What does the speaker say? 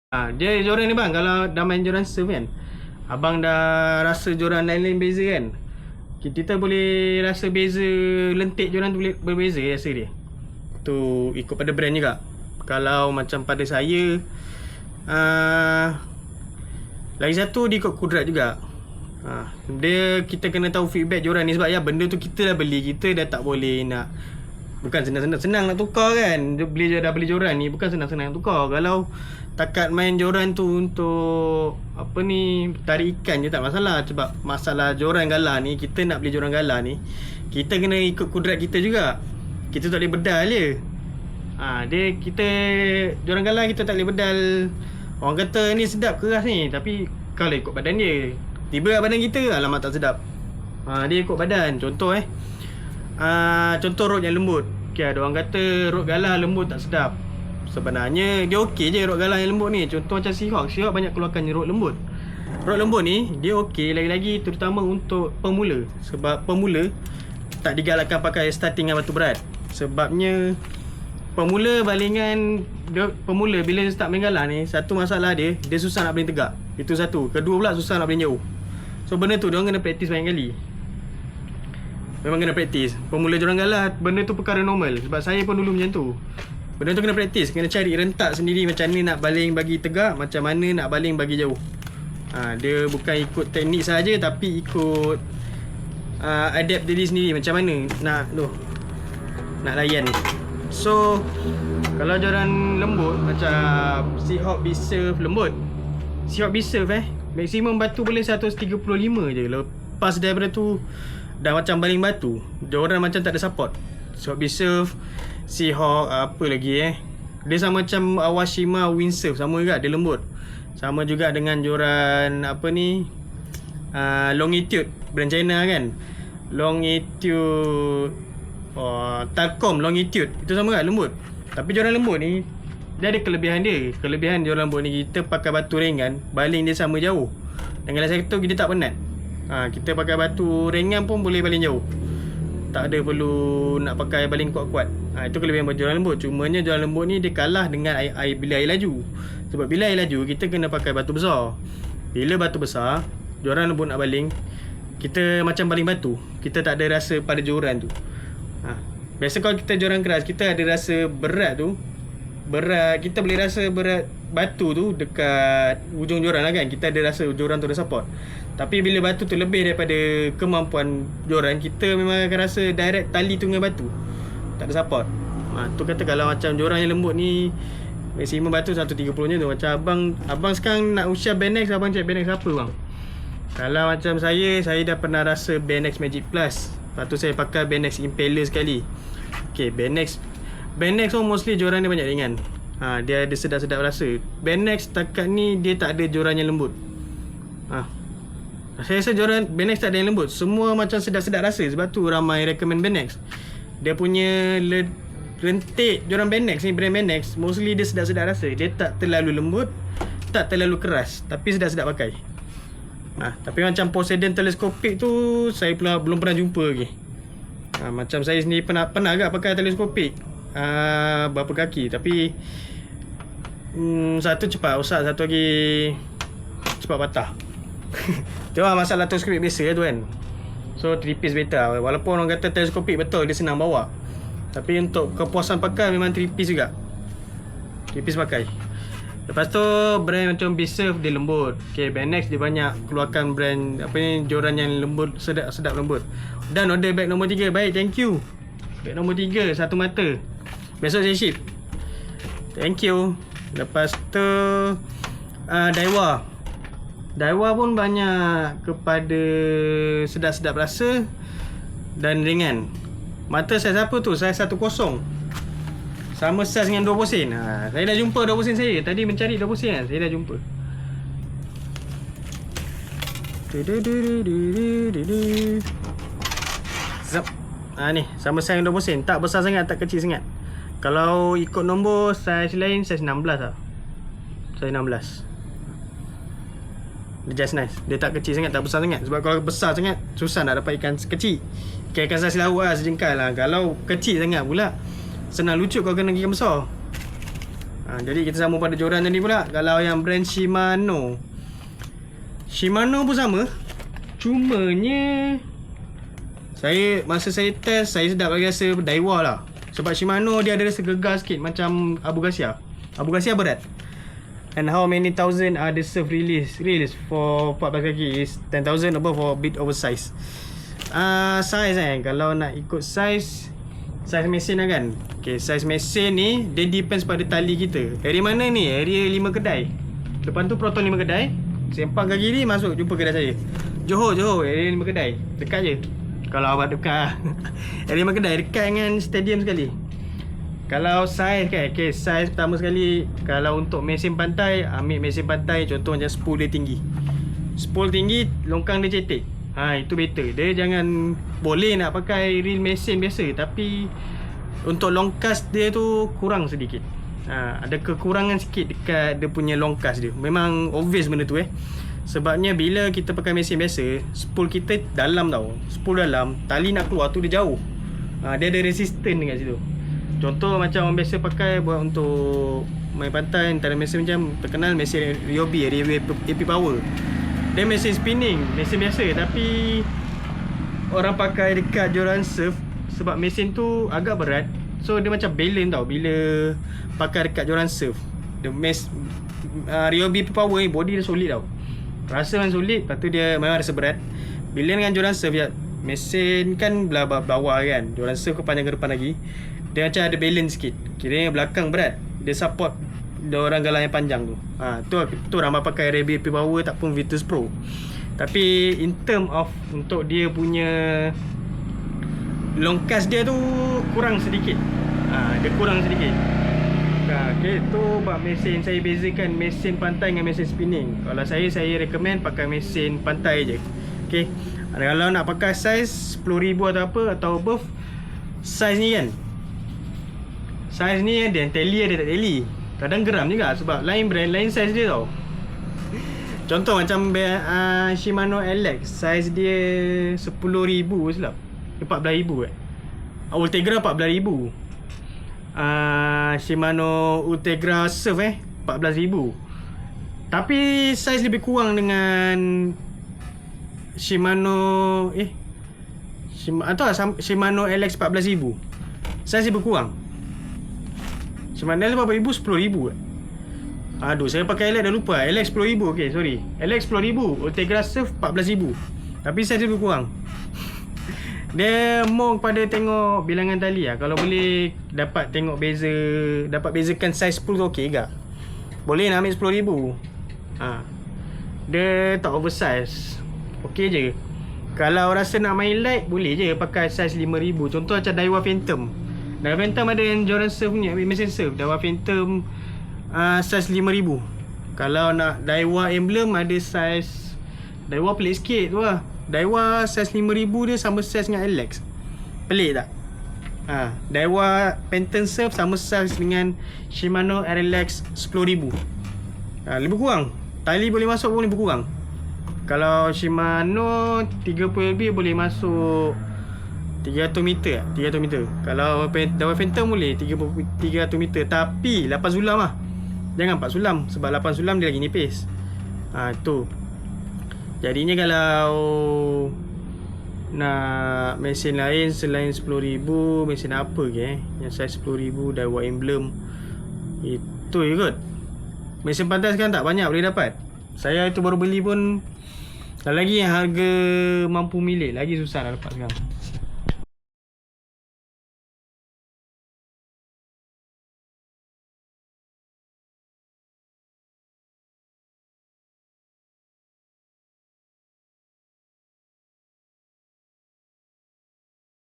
Dia joran ni bang, kalau dah main joran surf kan, abang dah rasa joran lain-lain beza kan. Kita boleh rasa beza lentik joran tu boleh berbeza rasa dia. Tu ikut pada brand juga. Kalau macam pada saya, lagi satu dia ikut kudrat juga. Dia kita kena tahu feedback joran ni, sebab ya benda tu kita dah beli, kita dah tak boleh nak, bukan senang nak tukar kan. Dah beli joran ni bukan senang-senang nak tukar. Kalau takat main joran tu untuk apa ni, tarik ikan je tak masalah. Sebab masalah joran gala ni, kita nak beli joran gala ni, kita kena ikut kudrat kita juga. Kita tak boleh bedal je. Kita joran gala kita tak boleh bedal. Orang kata ni sedap keras ni, tapi kalau ikut badan dia, tiba kat badan kita, alamak tak sedap. Dia ikut badan. Contoh contoh rod yang lembut. Ada orang kata rod gala lembut tak sedap. Sebenarnya dia okey je rod galah yang lembut ni. Contoh macam Seahawk banyak keluarkan rod lembut. Rod lembut ni dia okey, lagi-lagi terutama untuk pemula. Sebab pemula tak digalakkan pakai starting dengan batu berat. Sebabnya pemula pemula bila start main galah ni, satu masalah dia susah nak baling tegak. Itu satu. Kedua pula susah nak baling jauh. So benda tu dia orang kena praktis banyak kali. Memang kena praktis. Pemula joran galah, benda tu perkara normal. Sebab saya pun dulu macam tu. Benda tu kena praktis, kena cari rentak sendiri macam mana nak baling bagi tegak, macam mana nak baling bagi jauh. Dia bukan ikut teknik saja, tapi ikut adapt diri sendiri macam mana nak layan. So kalau joran lembut macam Seahawk Big Surf lembut. Seahawk Big Surf maksimum batu boleh 135 je. Lepas daripada tu dah macam baling batu, joran macam tak ada support. Seahawk Big Surf, Seahawk apa lagi dia sama macam Awashima Windsurf, sama juga dia lembut. Sama juga dengan joran apa ni, Longitude brand China kan. Longitude, Talcom Longitude, itu sama juga lembut. Tapi joran lembut ni dia ada kelebihan dia. Kelebihan joran lembut ni, kita pakai batu ringan, baling dia sama jauh. Dengan satu kita tak penat. Kita pakai batu ringan pun boleh baling jauh. Tak ada perlu nak pakai baling kuat-kuat. Itu kelebihan joran lembut. Cumanya joran lembut ni dia kalah dengan bila air laju. Sebab bila air laju, kita kena pakai batu besar. Bila batu besar, joran lembut nak baling, kita macam baling batu. Kita tak ada rasa pada joran tu. Biasa kalau kita joran keras, kita ada rasa berat tu. Kita boleh rasa berat batu tu dekat ujung joran lah kan. Kita ada rasa joran tu ada support. Tapi bila batu tu lebih daripada kemampuan joran, kita memang akan rasa direct tali tu dengan batu tak ada support. Tu kata kalau macam joran yang lembut ni, maksimum batu 130 je tu. Macam abang sekarang nak usia Benex, abang cek Benex apa bang? Kalau macam saya dah pernah rasa Benex Magic Plus. Lepas tu saya pakai Benex Impeller sekali. Okay, Benex pun mostly joran dia banyak ringan. Dia ada sedap-sedap rasa. Benex takat ni dia tak ada joran yang lembut. Saya rasa joran Benex tak ada yang lembut. Semua macam sedap-sedap rasa. Sebab tu ramai recommend Benex. Dia punya rentik joran Benex ni, brand Benex, mostly dia sedap-sedap rasa. Dia tak terlalu lembut, tak terlalu keras, tapi sedap-sedap pakai. Tapi macam Poseidon teleskopik tu saya pula belum pernah jumpa lagi. Macam saya sendiri pernah agak pakai teleskopik berapa kaki, tapi satu cepat rosak, satu lagi cepat patah. Itu lah masalah teleskopik biasa tu kan. So 3 piece better. Walaupun orang kata teleskopik betul dia senang bawa, tapi untuk kepuasan pakai memang 3 piece juga. 3 piece pakai. Lepas tu brand macam Big Surf dia lembut. Okay, Benex dia banyak keluarkan brand apa ni, joran yang lembut, sedap lembut. Dan order bag nombor 3. Baik, thank you. Bag nombor 3 satu mata. Besok saya ship. Thank you. Lepas tu Daiwa pun banyak kepada sedap-sedap rasa dan ringan. Mata saiz apa tu? Saiz 10. Sama saiz dengan 20 sen. Saya dah jumpa 20 sen saya. Tadi mencari 20 sen kan? Saya dah jumpa. Zap. Ni sama saiz dengan 20 sen. Tak besar sangat, tak kecil sangat. Kalau ikut nombor saiz lain, saiz 16 lah. Saiz 16. Dia just nice. Dia tak kecil sangat, tak besar sangat. Sebab kalau besar sangat, susah nak dapat ikan kecil. Ikan saiz laut lah, sejengkal lah. Kalau kecil sangat pula, senang lucut kalau kena ikan besar. Jadi kita sambung pada joran tadi pula. Kalau yang brand Shimano pun sama. Cumanya masa saya test, saya sedap lagi rasa Daiwa lah. Sebab Shimano dia ada rasa gegar sikit, macam Abu Garcia. Abu Garcia berat. And how many thousand are the surf release for 14 kaki is 10,000 above for bit oversize. Size kalau nak ikut size mesin lah kan. Okay, size mesin ni dia depends pada tali kita. Area mana ni? Area 5 kedai. Depan tu Proton 5 kedai. Sempang kaki ni masuk jumpa kedai saya. Johor area 5 kedai. Dekat je. Kalau awak dekat area 5 kedai dekat dengan stadium sekali. Kalau size kan, okay, size pertama sekali, kalau untuk mesin pantai, ambil mesin pantai contoh macam spool dia tinggi. Spool tinggi, longkang dia cetek. Itu better. Dia jangan, boleh nak pakai reel mesin biasa, tapi untuk longkas dia tu kurang sedikit. Ada kekurangan sikit dekat dia punya longkas dia. Memang obvious benda tu Sebabnya bila kita pakai mesin biasa, spool kita dalam tau. Spool dalam, tali nak keluar tu dia jauh. Dia ada resistance dekat situ. Contoh macam orang biasa pakai buat untuk main pantai, antara mesin macam terkenal mesin Ryobi, AP Power. Dia mesin spinning, mesin biasa, tapi orang pakai dekat joran surf sebab mesin tu agak berat. So dia macam balance tau bila pakai dekat joran surf. The Ryobi AP Power ni body dia solid tau. Rasa memang solid, lepas tu dia memang rasa berat. Bila dengan joran surf mesin kan bawah kan, joran surf ke panjang ke depan lagi. Dia macam ada balance sikit. Kiranya belakang berat, dia support dia orang galah yang panjang tu. Tu ramai pakai Ryobi AP Power tak pun Vitus Pro. Tapi in term of untuk dia punya longkas dia tu kurang sedikit. Dia kurang sedikit. Okay, tu bab mesin. Saya bezakan mesin pantai dengan mesin spinning. Kalau saya recommend pakai mesin pantai je. Okay, kalau nak pakai size 10,000 atau apa atau above, size ni kan, size ni ada yang tally, ada tak tally. Kadang geram juga sebab lain brand, lain size dia tau. Contoh macam Shimano LX, size dia 10,000 silap, 14,000 Ultegra 14,000. Shimano Ultegra Surf 14,000. Tapi size lebih kurang dengan Shimano Shimano LX 14,000. Size lebih kurang. Shimano LX 14,000, 10,000. Aduh, saya pakai LX dah lupa. LX 10,000, okay, sorry. LX 10,000, Ultegra Surf 14,000. Tapi size lebih kurang. Dia more pada tengok bilangan tali lah. Kalau boleh dapat tengok beza, dapat bezakan size spool tu okey ke? Boleh nak ambil 10,000. Dia tak oversize, okey je. Kalau rasa nak main light, boleh je pakai size 5,000. Contoh macam Daiwa Phantom. Daiwa Phantom ada yang joran surf ni, ambil mesin surf. Daiwa Phantom size 5,000. Kalau nak Daiwa Emblem ada size, Daiwa pelik sikit tu lah. Daiwa size 5,000 dia sama size dengan LX. Pelik tak? Daiwa Phantom Surf sama size dengan Shimano RLX 10,000. Lebih kurang. Tali boleh masuk pun lebih kurang. Kalau Shimano 30 lebih boleh masuk 300 meter. 300 meter. Kalau Daiwa Phantom boleh 300 meter. Tapi 8 sulam lah. Jangan 4 sulam. Sebab 8 sulam dia lagi nipis. Tu. Jadinya kalau nak mesin lain selain 10,000, mesin apa ke yang size 10,000, Daiwa Emblem, itu je kot. Mesin pantai sekarang tak banyak boleh dapat. Saya itu baru beli pun, lagi yang harga mampu milik, lagi susah nak dapat sekarang.